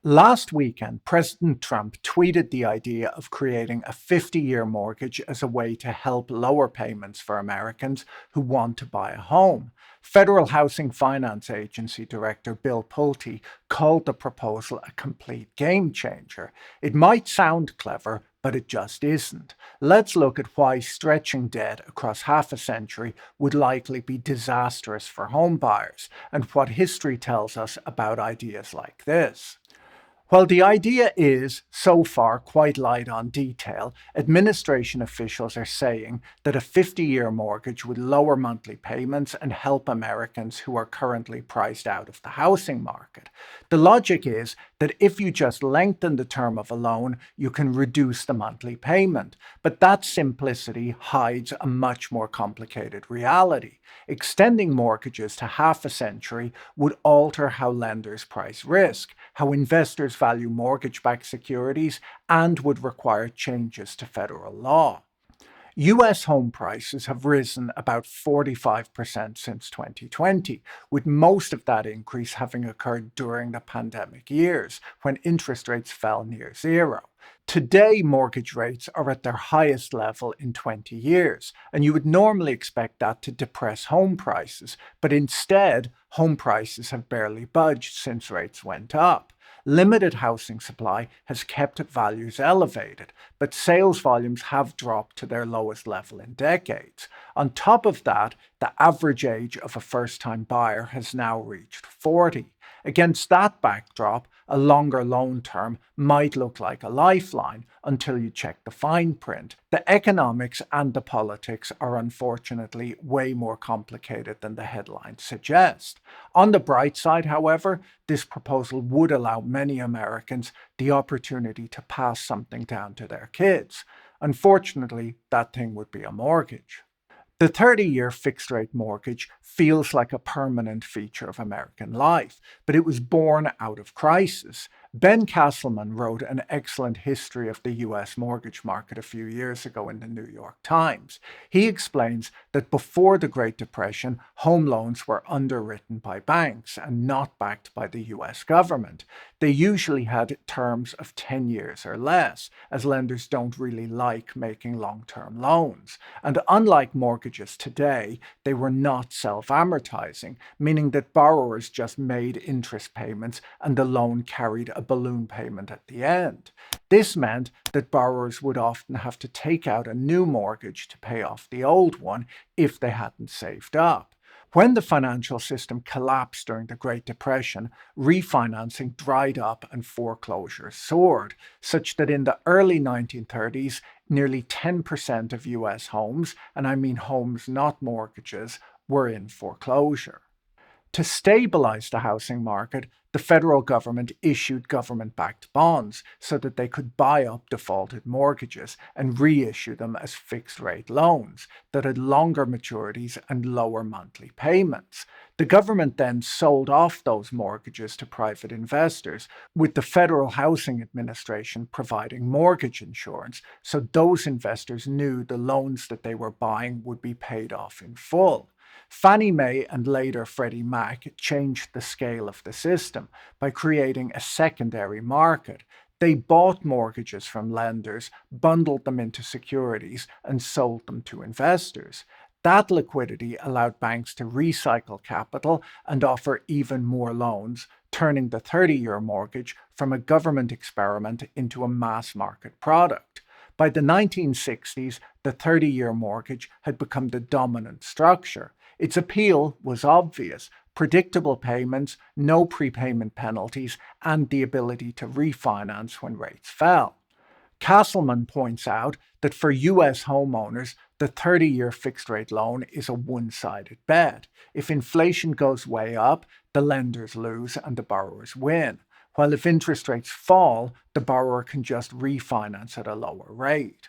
Last weekend, President Trump tweeted the idea of creating a 50-year mortgage as a way to help lower payments for Americans who want to buy a home. Federal Housing Finance Agency Director Bill Pulte called the proposal a complete game changer. It might sound clever, but it just isn't. Let's look at why stretching debt across half a century would likely be disastrous for home buyers and what history tells us about ideas like this. While the idea is, so far, quite light on detail, administration officials are saying that a 50-year mortgage would lower monthly payments and help Americans who are currently priced out of the housing market. The logic is that if you just lengthen the term of a loan, you can reduce the monthly payment. But that simplicity hides a much more complicated reality. Extending mortgages to half a century would alter how lenders price risk, how investors value mortgage backed securities, and would require changes to federal law. US home prices have risen about 45% since 2020, with most of that increase having occurred during the pandemic years, when interest rates fell near zero. Today, mortgage rates are at their highest level in 20 years, and you would normally expect that to depress home prices, but instead, home prices have barely budged since rates went up. Limited housing supply has kept values elevated, but sales volumes have dropped to their lowest level in decades. On top of that, the average age of a first time buyer has now reached 40. Against that backdrop, a longer loan term might look like a lifeline until you check the fine print. The economics and the politics are unfortunately way more complicated than the headlines suggest. On the bright side, however, this proposal would allow many Americans the opportunity to pass something down to their kids. Unfortunately, that thing would be a mortgage. The 30-year fixed rate mortgage feels like a permanent feature of American life, but it was born out of crisis. Ben Castleman wrote an excellent history of the US mortgage market a few years ago in the New York Times. He explains that before the Great Depression, home loans were underwritten by banks and not backed by the US government. They usually had terms of 10 years or less, as lenders don't really like making long-term loans. And unlike mortgages today, they were not self-amortizing, meaning that borrowers just made interest payments and the loan carried a balloon payment at the end. This meant that borrowers would often have to take out a new mortgage to pay off the old one if they hadn't saved up. When the financial system collapsed during the Great Depression, refinancing dried up and foreclosures soared, such that in the early 1930s, nearly 10% of US homes, and I mean homes, not mortgages, were in foreclosure. To stabilize the housing market, the federal government issued government backed bonds so that they could buy up defaulted mortgages and reissue them as fixed rate loans that had longer maturities and lower monthly payments. The government then sold off those mortgages to private investors, with the Federal Housing Administration providing mortgage insurance so those investors knew the loans that they were buying would be paid off in full. Fannie Mae and later Freddie Mac changed the scale of the system by creating a secondary market. They bought mortgages from lenders, bundled them into securities, and sold them to investors. That liquidity allowed banks to recycle capital and offer even more loans, turning the 30-year mortgage from a government experiment into a mass market product. By the 1960s, the 30-year mortgage had become the dominant structure. Its appeal was obvious: predictable payments, no prepayment penalties, and the ability to refinance when rates fell. Castleman points out that for US homeowners, the 30-year fixed rate loan is a one sided bet. If inflation goes way up, the lenders lose and the borrowers win. While if interest rates fall, the borrower can just refinance at a lower rate.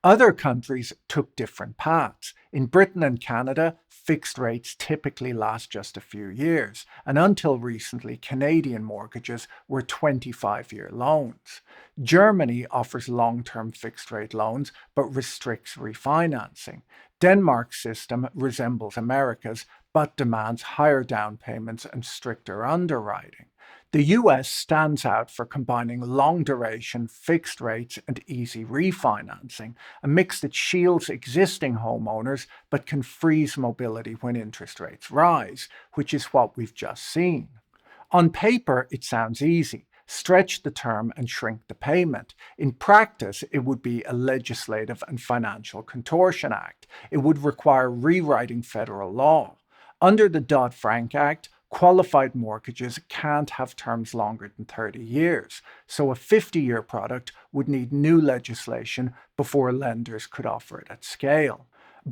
Other countries took different paths. In Britain and Canada, fixed rates typically last just a few years, and until recently, Canadian mortgages were 25-year loans. Germany offers long-term fixed-rate loans but restricts refinancing. Denmark's system resembles America's but demands higher down payments and stricter underwriting. The US stands out for combining long duration, fixed rates, and easy refinancing, a mix that shields existing homeowners but can freeze mobility when interest rates rise, which is what we've just seen. On paper, it sounds easy. Stretch the term and shrink the payment. In practice, it would be a legislative and financial contortion act. It would require rewriting federal law. Under the Dodd-Frank Act, qualified mortgages can't have terms longer than 30 years, so a 50-year product would need new legislation before lenders could offer it at scale.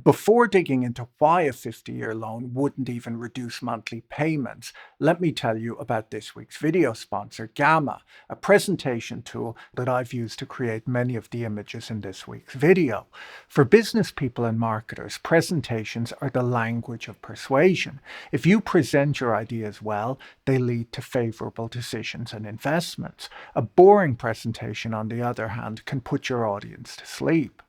Before digging into why a 50-year loan wouldn't even reduce monthly payments, let me tell you about this week's video sponsor, Gamma, a presentation tool that I've used to create many of the images in this week's video. For business people and marketers, presentations are the language of persuasion. If you present your ideas well, they lead to favorable decisions and investments. A boring presentation, on the other hand, can put your audience to sleep.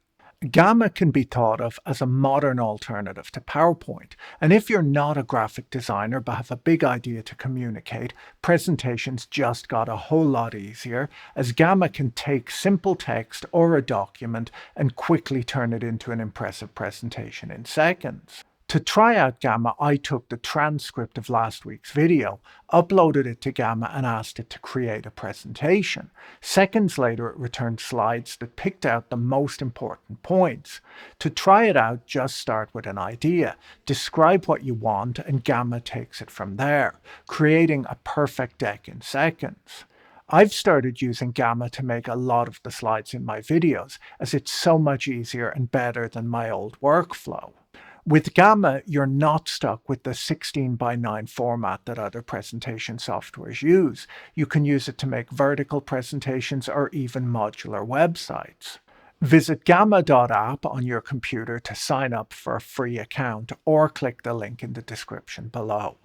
Gamma can be thought of as a modern alternative to PowerPoint, and if you're not a graphic designer but have a big idea to communicate, presentations just got a whole lot easier, as Gamma can take simple text or a document and quickly turn it into an impressive presentation in seconds. To try out Gamma, I took the transcript of last week's video, uploaded it to Gamma, and asked it to create a presentation. Seconds later, it returned slides that picked out the most important points. To try it out, just start with an idea, describe what you want, and Gamma takes it from there, creating a perfect deck in seconds. I've started using Gamma to make a lot of the slides in my videos, as it's so much easier and better than my old workflow. With Gamma, you're not stuck with the 16:9 format that other presentation softwares use. You can use it to make vertical presentations or even modular websites. Visit gamma.app on your computer to sign up for a free account or click the link in the description below.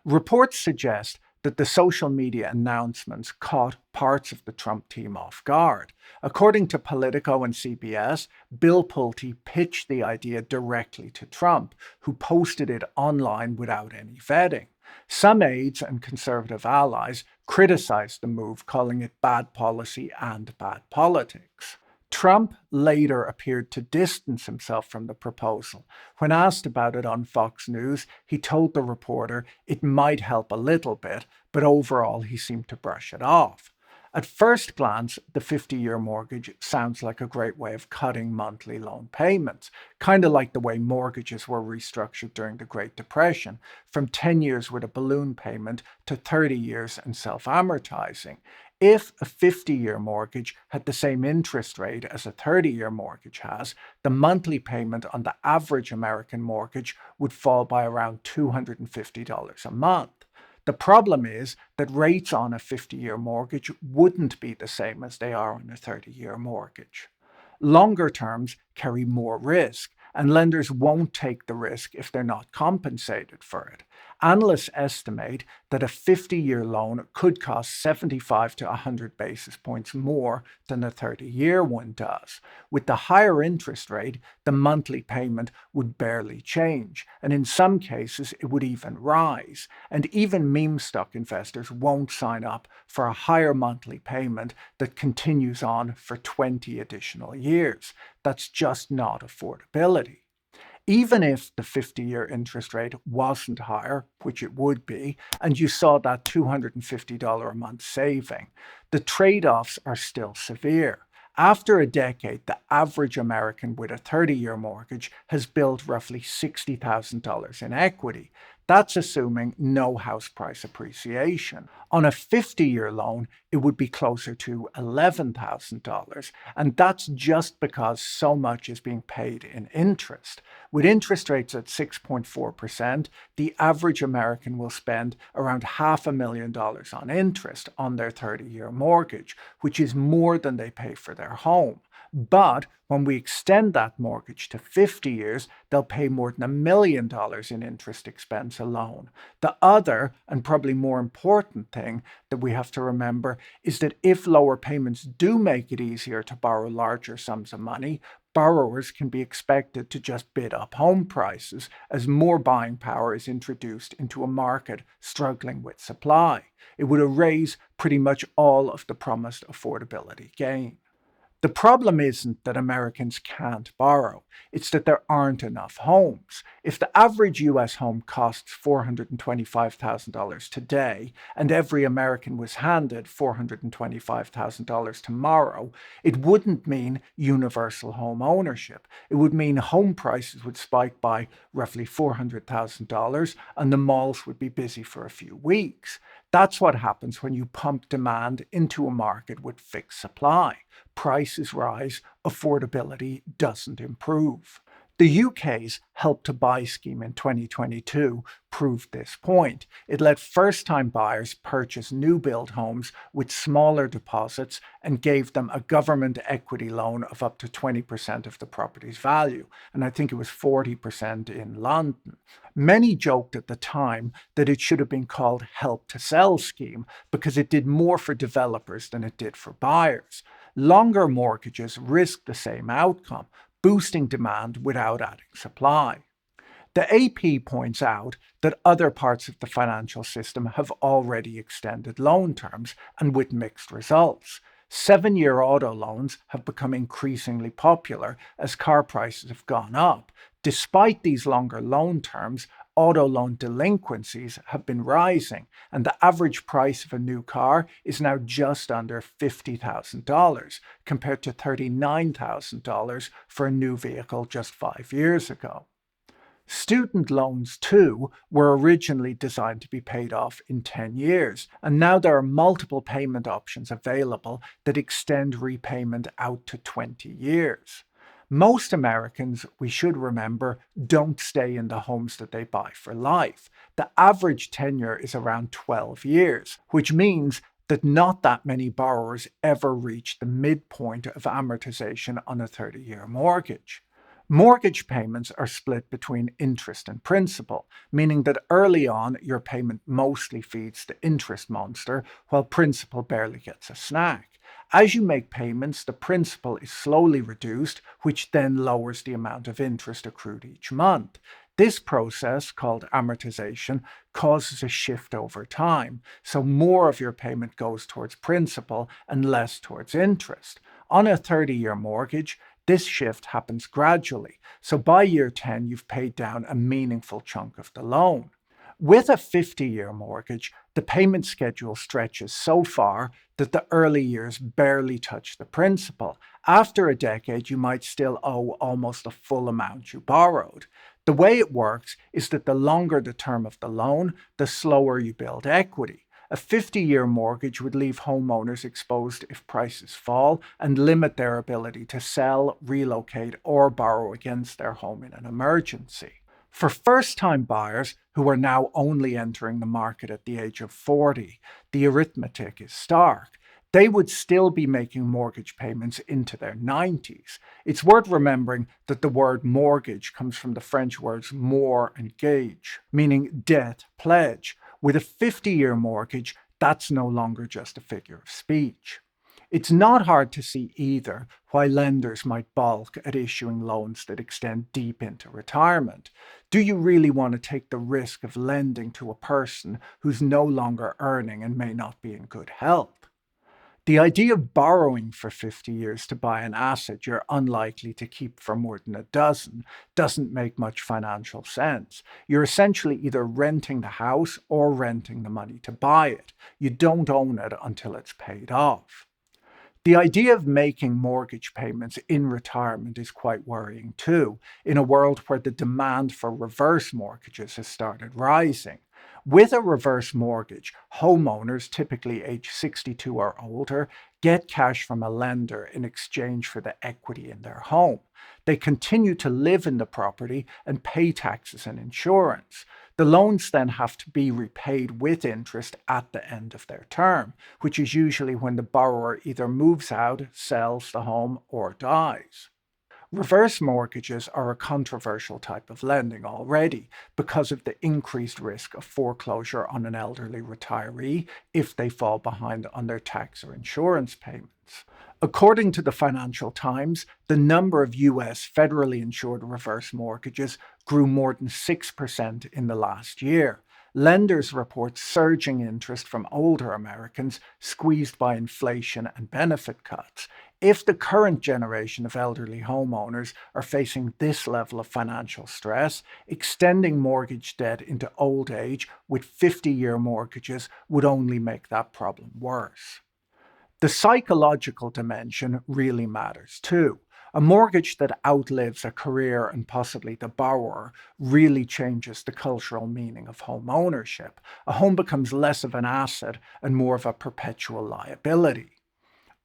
Reports suggest that the social media announcements caught parts of the Trump team off guard. According to Politico and CBS, Bill Pulte pitched the idea directly to Trump, who posted it online without any vetting. Some aides and conservative allies criticized the move, calling it bad policy and bad politics. Trump later appeared to distance himself from the proposal. When asked about it on Fox News, he told the reporter it might help a little bit, but overall he seemed to brush it off. At first glance, the 50-year mortgage sounds like a great way of cutting monthly loan payments, kind of like the way mortgages were restructured during the Great Depression, from 10 years with a balloon payment to 30 years and self-amortizing. If a 50-year mortgage had the same interest rate as a 30-year mortgage has, the monthly payment on the average American mortgage would fall by around $250 a month. The problem is that rates on a 50-year mortgage wouldn't be the same as they are on a 30-year mortgage. Longer terms carry more risk, and lenders won't take the risk if they're not compensated for it. Analysts estimate that a 50-year loan could cost 75 to 100 basis points more than a 30-year one does. With the higher interest rate, the monthly payment would barely change, and in some cases it would even rise. And even meme stock investors won't sign up for a higher monthly payment that continues on for 20 additional years. That's just not affordability. Even if the 50-year interest rate wasn't higher, which it would be, and you saw that $250 a month saving, the trade-offs are still severe. After a decade, the average American with a 30-year mortgage has built roughly $60,000 in equity. That's assuming no house price appreciation. On a 50-year loan, it would be closer to $11,000, and that's just because so much is being paid in interest. With interest rates at 6.4%, the average American will spend around $500,000 on interest on their 30-year mortgage, which is more than they pay for their home. But when we extend that mortgage to 50 years, they'll pay more than $1 million in interest expense alone. The other, and probably more important thing that we have to remember is that if lower payments do make it easier to borrow larger sums of money, borrowers can be expected to just bid up home prices as more buying power is introduced into a market struggling with supply. It would erase pretty much all of the promised affordability gain. The problem isn't that Americans can't borrow, it's that there aren't enough homes. If the average US home costs $425,000 today and every American was handed $425,000 tomorrow, it wouldn't mean universal home ownership. It would mean home prices would spike by roughly $400,000 and the malls would be busy for a few weeks. That's what happens when you pump demand into a market with fixed supply. Prices rise, affordability doesn't improve. The UK's Help to Buy scheme in 2022 proved this point. It let first time buyers purchase new build homes with smaller deposits and gave them a government equity loan of up to 20% of the property's value. And I think it was 40% in London. Many joked at the time that it should have been called Help to Sell scheme because it did more for developers than it did for buyers. Longer mortgages risk the same outcome, boosting demand without adding supply. The AP points out that other parts of the financial system have already extended loan terms and with mixed results. 7-year auto loans have become increasingly popular as car prices have gone up. Despite these longer loan terms, auto loan delinquencies have been rising, and the average price of a new car is now just under $50,000, compared to $39,000 for a new vehicle just 5 years ago. Student loans, too, were originally designed to be paid off in 10 years, and now there are multiple payment options available that extend repayment out to 20 years. Most Americans, we should remember, don't stay in the homes that they buy for life. The average tenure is around 12 years, which means that not that many borrowers ever reach the midpoint of amortization on a 30-year mortgage. Mortgage payments are split between interest and principal, meaning that early on your payment mostly feeds the interest monster, while principal barely gets a snack. As you make payments, the principal is slowly reduced, which then lowers the amount of interest accrued each month. This process, called amortization, causes a shift over time, so more of your payment goes towards principal and less towards interest. On a 30-year mortgage, this shift happens gradually, so by year 10 you've paid down a meaningful chunk of the loan. With a 50-year mortgage, the payment schedule stretches so far that the early years barely touch the principal. After a decade, you might still owe almost the full amount you borrowed. The way it works is that the longer the term of the loan, the slower you build equity. A 50-year mortgage would leave homeowners exposed if prices fall and limit their ability to sell, relocate, or borrow against their home in an emergency. For first-time buyers who are now only entering the market at the age of 40, the arithmetic is stark. They would still be making mortgage payments into their 90s. It's worth remembering that the word mortgage comes from the French words mort and gage, meaning debt, pledge. With a 50-year mortgage, that's no longer just a figure of speech. It's not hard to see either why lenders might balk at issuing loans that extend deep into retirement. Do you really want to take the risk of lending to a person who's no longer earning and may not be in good health? The idea of borrowing for 50 years to buy an asset you're unlikely to keep for more than a dozen doesn't make much financial sense. You're essentially either renting the house or renting the money to buy it. You don't own it until it's paid off. The idea of making mortgage payments in retirement is quite worrying too, in a world where the demand for reverse mortgages has started rising. With a reverse mortgage, homeowners, typically age 62 or older, get cash from a lender in exchange for the equity in their home. They continue to live in the property and pay taxes and insurance. The loans then have to be repaid with interest at the end of their term, which is usually when the borrower either moves out, sells the home, or dies. Reverse mortgages are a controversial type of lending already because of the increased risk of foreclosure on an elderly retiree if they fall behind on their tax or insurance payments. According to the Financial Times, the number of US federally insured reverse mortgages grew more than 6% in the last year. Lenders report surging interest from older Americans squeezed by inflation and benefit cuts. If the current generation of elderly homeowners are facing this level of financial stress, extending mortgage debt into old age with 50-year mortgages would only make that problem worse. The psychological dimension really matters too. A mortgage that outlives a career and possibly the borrower really changes the cultural meaning of home ownership. A home becomes less of an asset and more of a perpetual liability.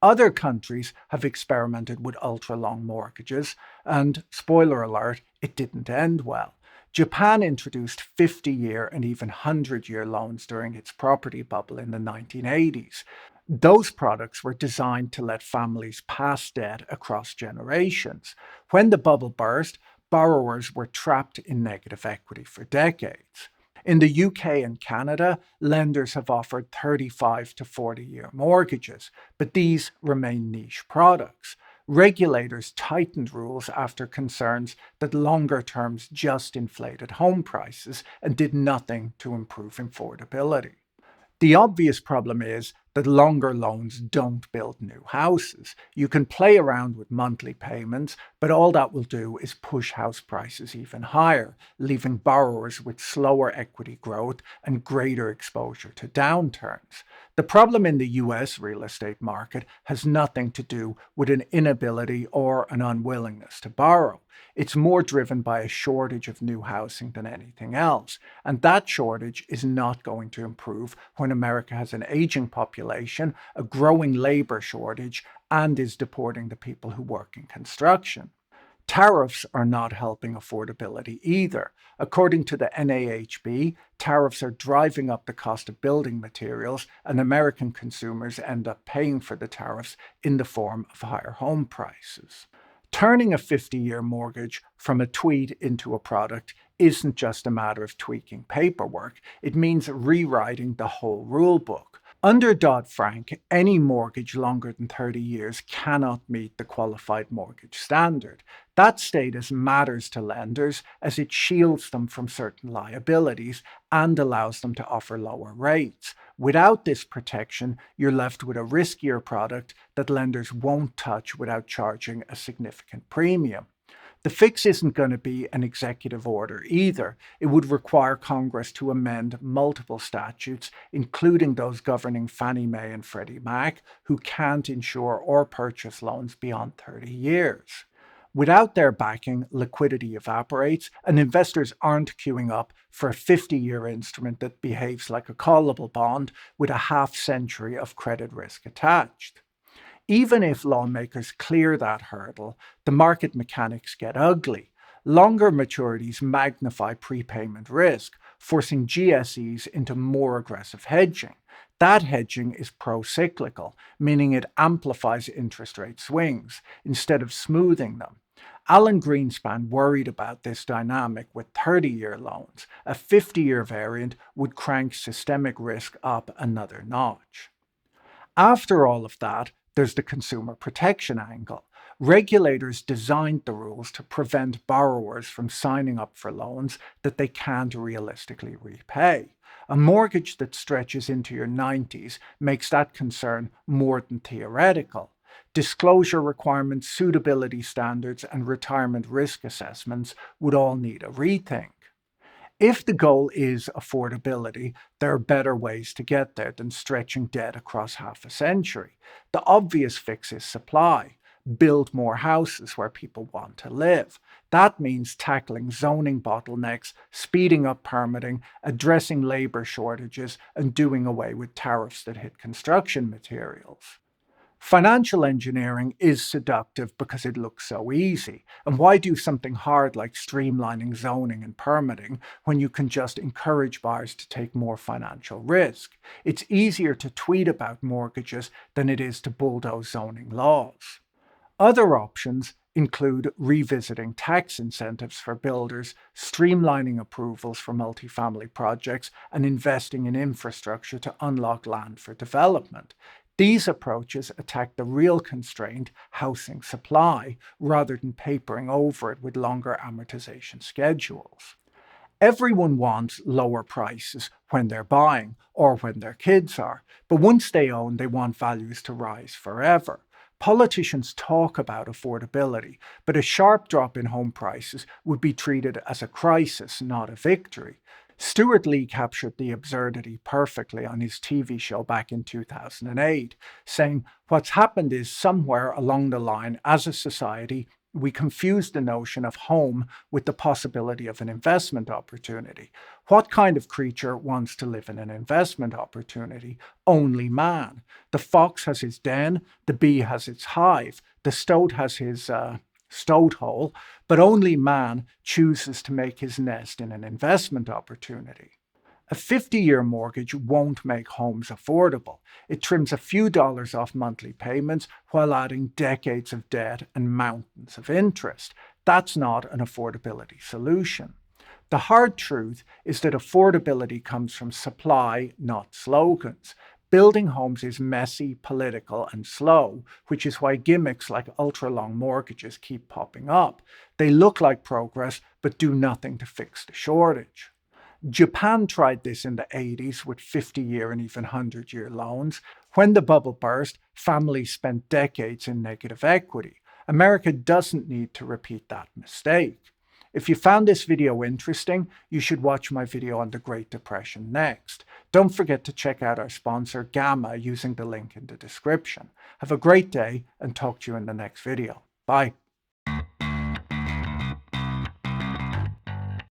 Other countries have experimented with ultra long mortgages, and spoiler alert, it didn't end well. Japan introduced 50-year and even 100-year loans during its property bubble in the 1980s. Those products were designed to let families pass debt across generations. When the bubble burst, borrowers were trapped in negative equity for decades. In the UK and Canada, lenders have offered 35 to 40-year mortgages, but these remain niche products. Regulators tightened rules after concerns that longer terms just inflated home prices and did nothing to improve affordability. The obvious problem is that longer loans don't build new houses. You can play around with monthly payments, but all that will do is push house prices even higher, leaving borrowers with slower equity growth and greater exposure to downturns. The problem in the US real estate market has nothing to do with an inability or an unwillingness to borrow. It's more driven by a shortage of new housing than anything else. And that shortage is not going to improve when America has an aging population, a growing labor shortage, and is deporting the people who work in construction. Tariffs are not helping affordability either. According to the NAHB, tariffs are driving up the cost of building materials, and American consumers end up paying for the tariffs in the form of higher home prices. Turning a 50-year mortgage from a tweet into a product isn't just a matter of tweaking paperwork, it means rewriting the whole rule book. Under Dodd-Frank, any mortgage longer than 30 years cannot meet the qualified mortgage standard. That status matters to lenders as it shields them from certain liabilities and allows them to offer lower rates. Without this protection, you're left with a riskier product that lenders won't touch without charging a significant premium. The fix isn't going to be an executive order either. It would require Congress to amend multiple statutes, including those governing Fannie Mae and Freddie Mac, who can't insure or purchase loans beyond 30 years. Without their backing, liquidity evaporates, and investors aren't queuing up for a 50-year instrument that behaves like a callable bond with a half century of credit risk attached. Even if lawmakers clear that hurdle, the market mechanics get ugly. Longer maturities magnify prepayment risk, forcing GSEs into more aggressive hedging. That hedging is pro-cyclical, meaning it amplifies interest rate swings instead of smoothing them. Alan Greenspan worried about this dynamic with 30-year loans. A 50-year variant would crank systemic risk up another notch. After all of that, there's the consumer protection angle. Regulators designed the rules to prevent borrowers from signing up for loans that they can't realistically repay. A mortgage that stretches into your 90s makes that concern more than theoretical. Disclosure requirements, suitability standards, and retirement risk assessments would all need a rethink. If the goal is affordability, there are better ways to get there than stretching debt across half a century. The obvious fix is supply. Build more houses where people want to live. That means tackling zoning bottlenecks, speeding up permitting, addressing labor shortages, and doing away with tariffs that hit construction materials. Financial engineering is seductive because it looks so easy. And why do something hard like streamlining zoning and permitting when you can just encourage buyers to take more financial risk? It's easier to tweet about mortgages than it is to bulldoze zoning laws. Other options include revisiting tax incentives for builders, streamlining approvals for multifamily projects, and investing in infrastructure to unlock land for development. These approaches attack the real constraint, housing supply, rather than papering over it with longer amortization schedules. Everyone wants lower prices when they're buying or when their kids are, but once they own, they want values to rise forever. Politicians talk about affordability, but a sharp drop in home prices would be treated as a crisis, not a victory. Stuart Lee captured the absurdity perfectly on his TV show back in 2008, saying, "What's happened is somewhere along the line, as a society, we confuse the notion of home with the possibility of an investment opportunity. What kind of creature wants to live in an investment opportunity? Only man. The fox has his den, the bee has its hive, the stoat has his stoat hole, but only man chooses to make his nest in an investment opportunity." A 50-year mortgage won't make homes affordable. It trims a few dollars off monthly payments while adding decades of debt and mountains of interest. That's not an affordability solution. The hard truth is that affordability comes from supply, not slogans. Building homes is messy, political, and slow, which is why gimmicks like ultra-long mortgages keep popping up. They look like progress, but do nothing to fix the shortage. Japan tried this in the 80s with 50-year and even 100-year loans. When the bubble burst, families spent decades in negative equity. America doesn't need to repeat that mistake. If you found this video interesting, you should watch my video on the Great Depression next. Don't forget to check out our sponsor, Gamma, using the link in the description. Have a great day and talk to you in the next video. Bye.